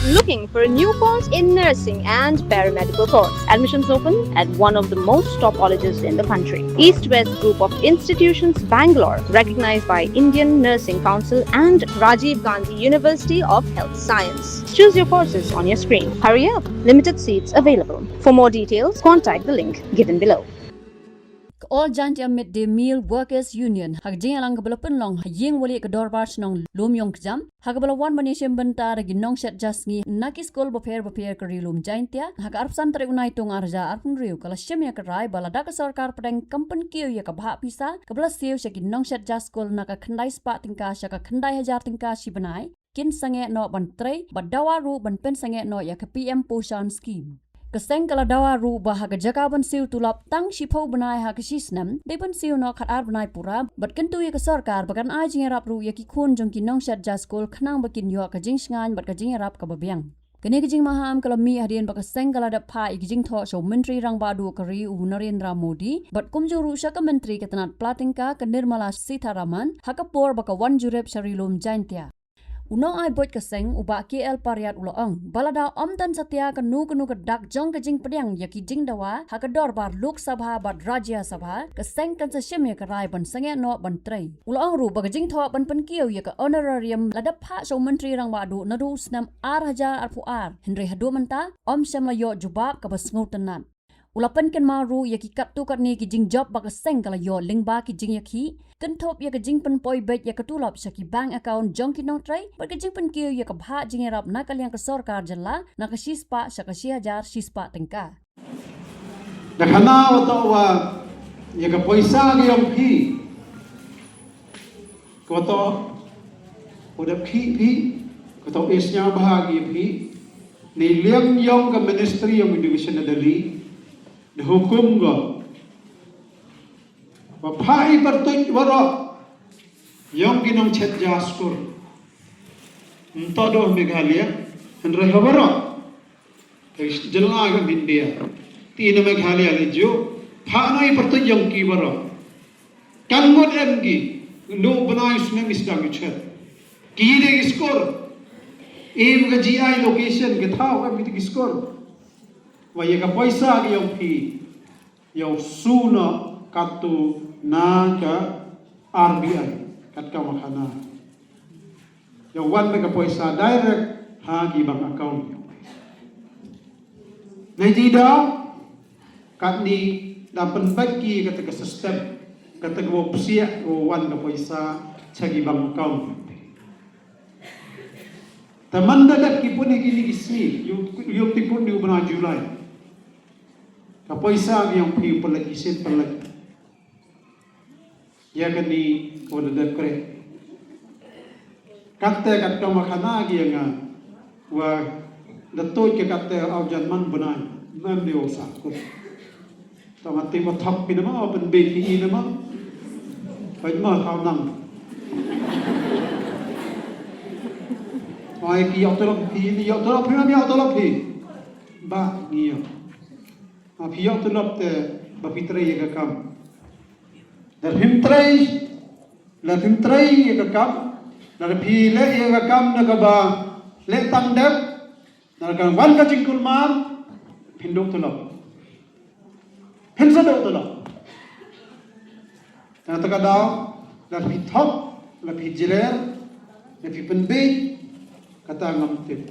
Looking for a new course in nursing and paramedical course? Admissions open at one of the most top colleges in the country. East-West Group of Institutions, Bangalore, recognized by Indian Nursing Council and Rajiv Gandhi University of Health Science. Choose your courses on your screen. Hurry up! Limited seats available. For more details, contact the link given below. All Jantia Midday Meal Workers Union Hagjing alang kabala penlong ying wali ke dorbar snong lum yong kjam hakabala wan manishem bentar gi Nongshet jasngi naki Skul beper keri lum Jantia hak arp santre unai tung arja arpun riu kala shemya kerai bala dak sarkar pedang kampen kiu ya kabha pisa kabala siu shaki Nongshet jas Skul naka khandai spa tingka shaka khandai hajar tingka shi benai kin Sangeh no ban Trei Dawa ru ban pen Sangeh no ya ke PM Poshan scheme. Keseng kala Dawa ru bah ke jakaban siu tulap tang shipau benai ha ke sisnam depan siu no khat ar benai pura bat kentu ya ke sarkar bakan ai jing rap ru ya ki khun jong ki Nongshet jas Skul khnang bakin yo ka jing sngan bat ka jing rap ka babiang kene ke jing maham kala mi hadien bak seng kala da pha ik jing tho so menteri rang badu kari u Narendra Modi bat kumjuru shaka menteri ke tanat platingka ke Nirmala Sitharaman hakapor bak wan jurep sharilum Jantia Unong ai bot keseng uba KL pariat uloong balada omdan satya kanu ke dak jong ke jing pedang yaki jing dawa hakador bar Lok Sabha bat Rajya Sabha keseng kan sesem ya kerai ban Sangeh no ban Trei uloong ru bag jing tho ban pen kieu ya ke honorarium ladap pha so menteri rang badu nadu snam hajar arpu Hynrei hadu menta om sem la yo jubab ka bas ngautanat Ulapan kan maru ya ki kat tu kat ni ki jing job bak seng kala yo lingba ki jing yaki kan top ya ke jing pen poi bet ya ke tulap saki bank account jong ki nong Trei bak ke jing pen kieu ya ke bha jing rap nakal yang ke sarkar jalla na ke sispa saka hajar sispa tengka Nakhana wato wa ya ke paisa ke yong phi ko to udah phi ko to isnya bahagi phi ni liang yong ke ministry of education dali dihukum go bapai bertuj waro yang ginong chet jaskur entado Meghalaya Hynrei waro jela ga India tina Meghalaya lejo phanai bertuj yang ki waro kan ngot emgi no banai sne misdang chet ki de skor em ga GI location ke thau ga mit skor Waya ka paisa ki yung pi yung suna katu na ka RBI kat ka makana yung wan ka paisa direct ha ki bang account Naji daw kat ni dapat bagi kata ka system kata ka opsia o wan ka paisa chagi bang account Taman dadat ki pun ini kismi yung tipun di bulan Julai Kapaisa yang piu pelagi set pelagi. Ya kani koda dekre. Kata kata makana yang wa datoi ke kata aujan man benai mem dia usakut. Tamati mathap pinama open beki inama. Baik mah kau nang. Ai ki otolop pi ni otolop pi ni otolop pi. Ba niyo. Apiyak tulap te bapitrei ya kam. Dar Hynrei ya kam. Dar pile ya kam na ba le tandep. Dar kan wan ka jingkul man pindok tulap. Pinsadok tulap. Dan takadaw dar pithok la pijiler la pipenbe kata ngamtip.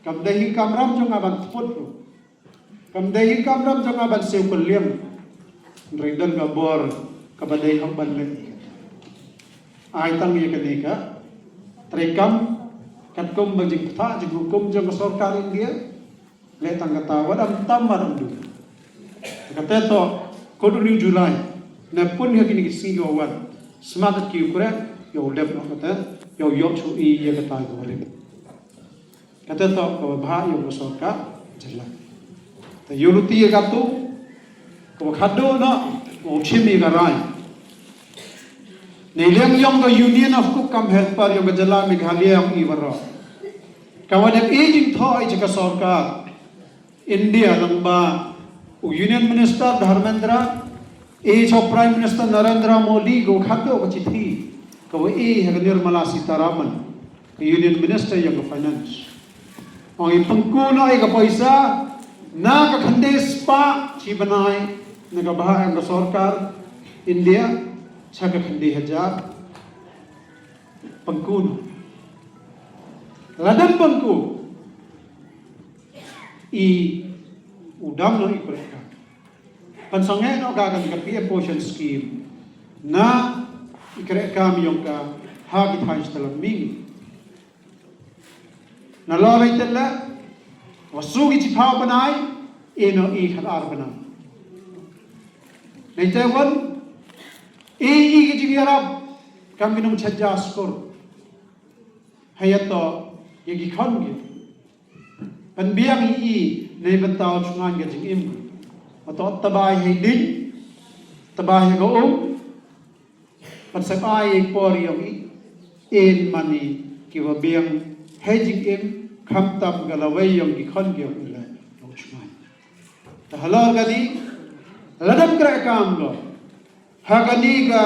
Kam dahi kamram jong aban tpot Kam dahi kamram jong aban siu kuliam Redan gabor kabadai hamban lagi Ay tang ya kenika Trei kam Katkum bajing peta jing hukum jong sarkar India Le tang kata wadam tamar amdu Kata to kodu ni Julai Nepun ya kini kisi yawan Semangat kiu kure Yaw lep no kata Yaw yok chui ya kata gawalip Kata to kababha yaw sarkar Jelas Yuruti katu ko khado na o chimi garai Nilem yung the Union of Cookam Helper yung Jala Meghalaya ang iwaro kawan ang aging thoi jika sarkar India nang ba Union Minister Dharmendra age of Prime Minister Narendra Modi go khado ko chithi ko Nirmala Sitharaman Union Minister yung Finance Ang pangkuno ay kapaisa na kakandes pa cibanay nagabahaan ng sarkar India sa kakandi hajar pangkuno. Ladang pangku udam no ikureka. Pansangeh no gagan ka PM portion scheme na ikureka mi yung ka hagit hais dalam ming. Nalaway tala wasugi cipaw panay ino ikhal panay. Naitawan igijigirab kami nung chadja skor hayato yagikhangi panbiang naibantao chungan gajing im mato tabay haydin tabay goom pansapay pori yung in mani kiwabiang hejing im kamtam galaway yung gikhangi yung ila yung chungan tahalar gadi ladam kra kam go hagani ka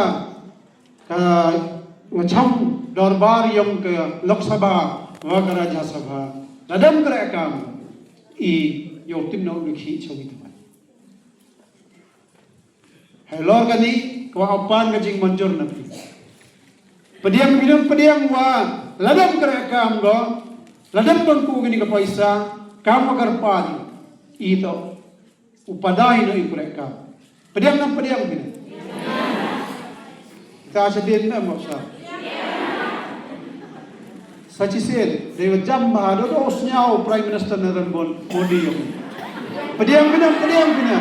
wacham darbar yung ka Lok Sabha wa ka Rajya Sabha ladam kra kam yung timno nikhi chogi taman hello gani ko apan ka jing manjur na pi padiang wa ladam kra kam go ladam pangku gani ka paisa kam agar pan ito upadai no ikureka padiang gini kita sedin na mo sa Sachisin, dewa jam bahado dos nyao Prime Minister Narendra Modi yung. Padiang bina.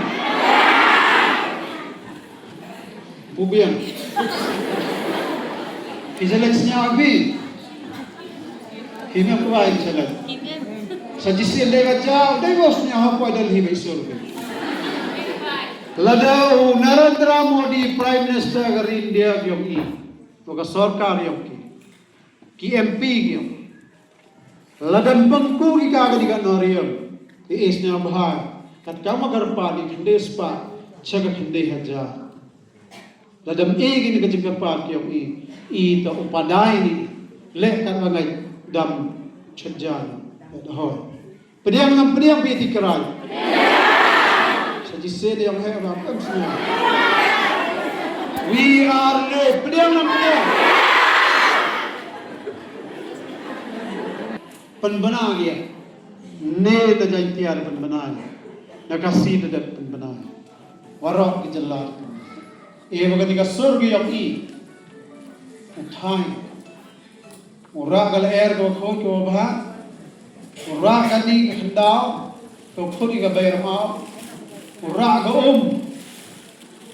Bubian. Isalats niya abi. Kimi ang kuwain salat. Sachisin dewa jao, dewa niya hapo adal hibay surbe. Ladao Narendra Modi Prime Minister agar India yung Toga sarkar yung ki MP yung ladan bangku ki kaga diga noriyam is niya bahar kat kama garpa ni kindes pa chaga kinde haja ladan egi ni kajing pa yung to upadai ni le kan bangai dam chajan ho pediang piti kerai sajise de yang hai ram kam snya we are le pediang penbana dia ne tajai tiar penbana nakasi tadat penbana warok ki jallar e bagati ka surgi yang uthai ura gal air go kho ko bha ura kani khandao to khodi ka bayar ma ura go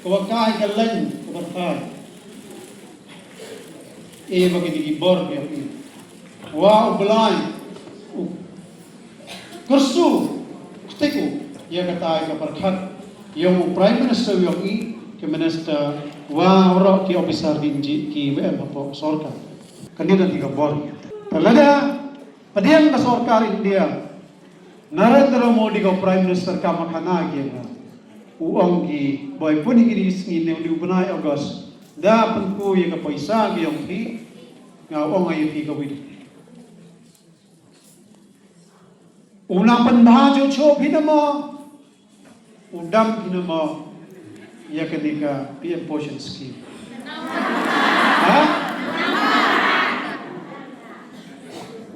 ko kai ka lan ko barkai e bagati ki bor yang wa ublain kursu kutiku ia kata ke perkhat yang Prime Minister yang ke Minister wa ora ki officer dinji ki WM apa sarkar kandidat tiga bor talada padiang ka sarkar India Narendra Modi ka Prime Minister ka makhana ki uang ki boy puni ki isni ne ubnai August da panku ye ka paisa ki yang ki nga uang ay ki ka widi unang panbajo cho pinamo udam pinamo ya ketika PM portion scheme ha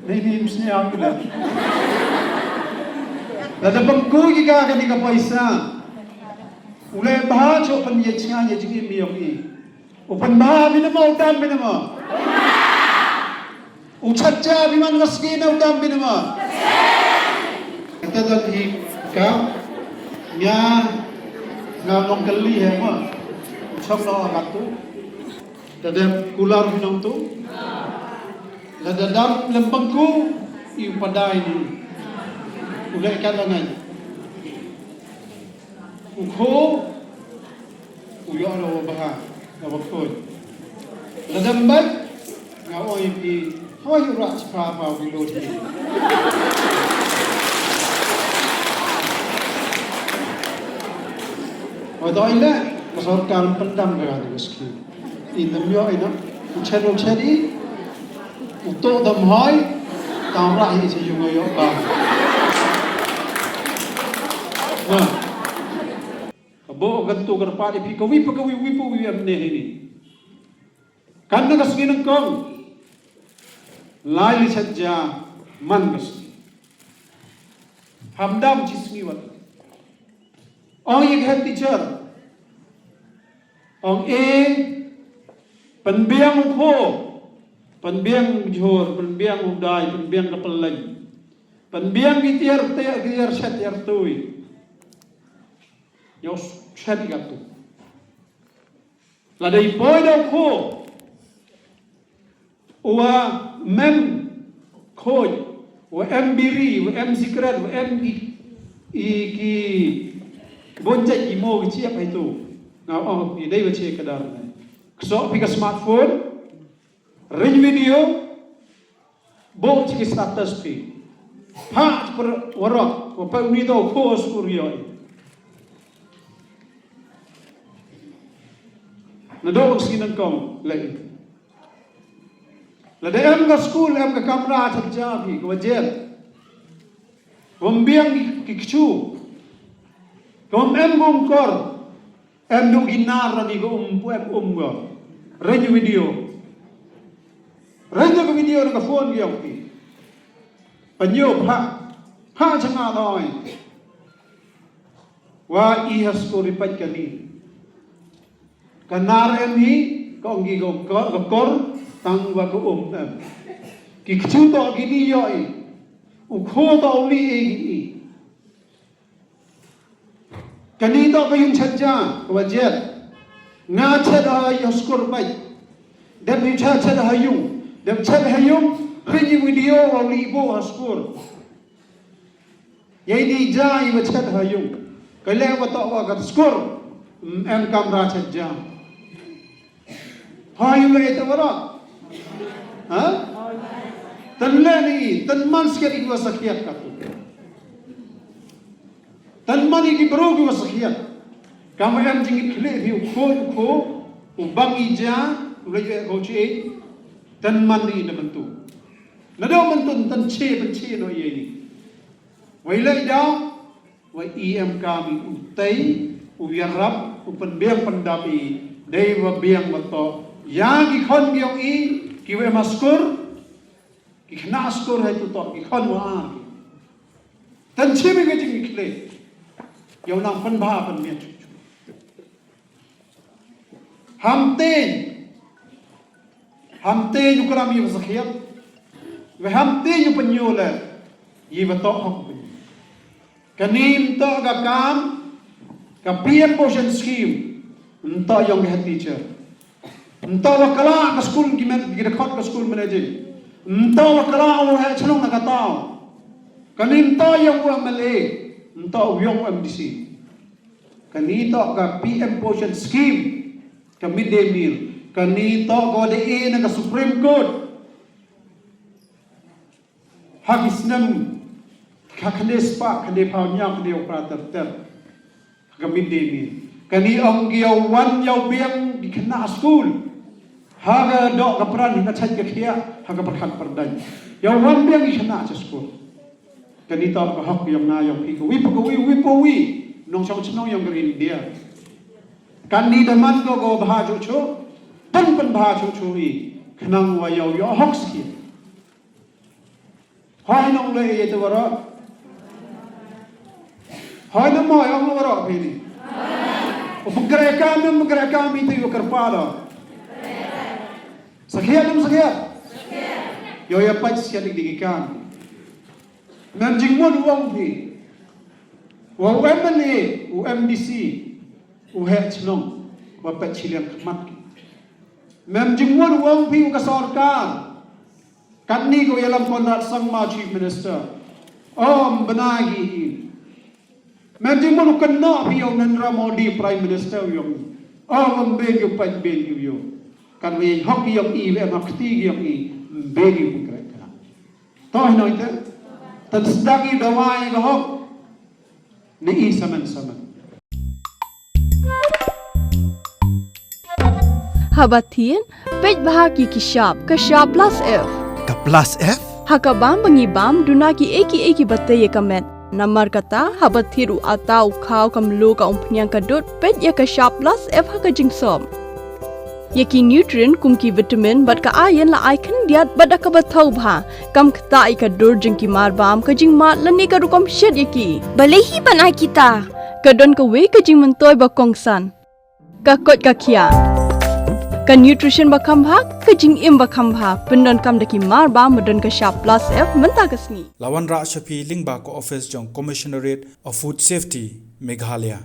maybe mesti aku dah ada bangku juga ketika paisa ulai bajo pan ye chinga ye jigi mi yogi upan ba pinamo udam pinamo uchacha biman gaski na udam pinamo kita tadi kau nya ngalong kali ya ma choklo akatu tadem kular hinong tu ladadam lembangku iu padai ni ulai kalangan ukho uyo ro baha nawakoi ladam bat ngawoi pi hoy ra chpa pa wilodi Adalah sarkar pendam berada di sini. Ini dia ini, ucap-ucap ini, untuk damai, tamrah ini sejumlah yang Kabo gantu garpa di kawi wi amne ini. Kan na kasgi ng kong lai sajja man kasgi. Hamdam chismi wat. Ong yung head teacher. Ong penbiang ko, penbiang jor, penbiang udai, penbiang kapalay. Penbiang gitiar set yartui. Yo set gatu. Ladai boy daw ko. Wa mem koy, wa biri, wa secret, wa ki bonjai imo siap itu. Now idai bace kadar ne. So pika smartphone, ring video, bo chiki status pi. Pa per warok, wa pa unido post kurioi. Nadong sinan kong lai. Lada em ka school em ka kamera chakja bhi ko jel. Wambiang kikchu. Kom em gum kor. Em du ginar ni ko em go. Renyu video. Renyu ko video ka phone gi ok. Panyo pa changa noi. Wa I has ko ripat kani. Kanar em hi ko ngi ko kor tang wa ko em. Ki chu to gi ni yoi. U kho to li e. Kani to ko yung chadja wa jet. Nga chad ha yoskur bai. Dem ni chad ha yung. Dem chad ha yung ringi video wa li bo haskur. Yai di ja I wa chad ha yung. Kale wa to wa gat skur. Em kamera chadja. Ha yung le ta wara. Ha? Tan le ni tan man sker ikwa sakiat ka tu. Tan man iki bro ki sakiat. Kamu em jing kle hi ko u bang ija u le ko chi tan man ni na bentu. Na do bentu tan che no ye ni. Wai le daw wai em kami u tai u yarap u penbiang pendapi dei wa biang mato yang ki khon biong I ki we maskur ki khna skur hai tu to ki khon wa tan che me ge jing kle yo nang pan ba pan me hamte yu kram yu zakhiat we hamte yu panyo le yi wa to hok kanim to ga kam ka promotion scheme nto yong head teacher nto wa kala ka school ki met ki record ka school manager nto wa kala o ha chalong na katao kanim to yong wa male nto yong MDC kanito ka promotion scheme ka midday meal kanito ko de na ka Supreme Court hagisnam ka khanes pa khane phaw nyam de operator ter ka midday meal kani ong giaw wan yaw biang di khna school haga do ka pran ka chat ka khia haga prakhat pardai yaw wan biang di khna school kani to ka hok yong na yong pi ko wi nong chong chnong yong rin dia kani daman ko go bha chu chu pan bha chu chu I khnang wa yaw yo hok ski hai nong le ye to wara hai na mo yong wara phi ni Magkara kami itu kerpala. Sakit. Yo ya pat sekali digikan. Nanjing mo duang pi. Wa MLA, MDC, Chlong, wa pat chilian kmat. Nanjing mo duang pi ka sarkar. Kanni ko yalam konrat sangma chief minister. Benagi. Nanti malu kena pion Narendra Modi Prime Minister yung ben yung pan ben yung kan we hok yung I le makti yung I ben yung kra toh no ite tan sedagi Dawa yung hok ni I saman Habatin pej bahagi kishap plus F Ka plus F hakabam bangibam dunaki eki bataye kamet Namar kata habat thiru atau kau kamlu ka umpnyang kadut pet ya ka sharp plus F ha ka jingsom. Yaki nutrient kumki vitamin bat ka iron la icon diat bada ka bathau bha kam kata I ka dur jingki marbam ka jing mat lani ka rukom shed yaki. Balehi banai kita. Kadon ka we ka jing mentoy ba kongsan. Ka kot ka kia. Ka nutrition ba kambha ka jing im ba kambha pendon kam daki marbam medon ka sharp plus F menta ka sni. Lawan Ra Shafi Lingba ko office jong Commissionerate of Food Safety Meghalaya.